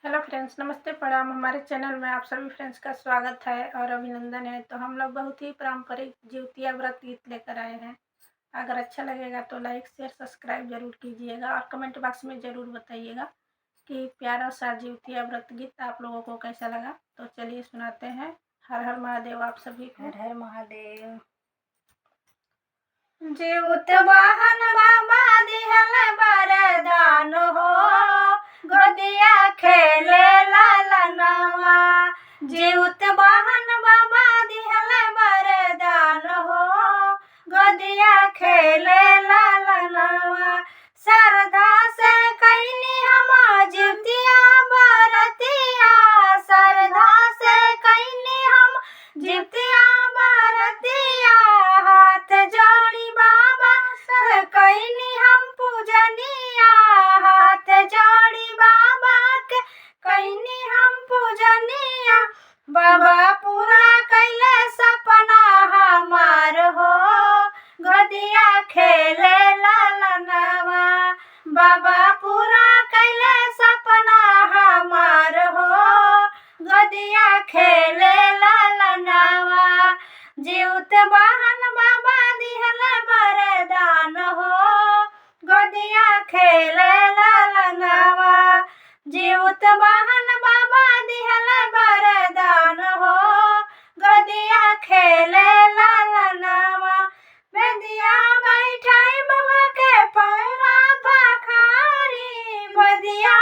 Hello friends, नमस्ते प्रणाम। हमारे चैनल में आप सभी फ्रेंड्स का स्वागत है और अभिनंदन है। तो हम लोग बहुत ही पारंपरिक जिउतिया व्रत गीत लेकर आए हैं। अगर अच्छा लगेगा तो लाइक शेयर सब्सक्राइब जरूर कीजिएगा और कमेंट बॉक्स में ज़रूर बताइएगा कि प्यारा सा जिउतिया व्रत गीत आप लोगों को कैसा लगा। तो चलिए सुनाते हैं। हर हर महादेव आप सभी को। हर हर महादेव। जीउत वाहन बाबा दिहल वरदान हो, गोदिया खेले लालनवा। जीउत वाहन बाबा दिहल वरदान हो, गोदिया खेले लालनवा। श्रद्धा से कैनी हम जिउतिया बरतिया, श्रद्धा से कैनी हम जिउतिया बरतिया। हाथ जोड़ी बाबा से कैनी हम पूजनिया, हाथ जोड़ी बाबा के कैनी हम पूजनिया। बाबा पूरा कैले सपना हमार हो, गोदिया खेले लालनवा। बाबा पूरा कैले सपना हमार हो, गोदिया खेले लालनवा। जीउत वाहन बाबा दिहल वरदान हो, गोदिया खेले लालनवा। जीउत वाहन बाबा दिहल वरदान हो, गोदिया खेले लालनवा। बेदिया बैठाई बाबा के पैरा पखारी, बेदिया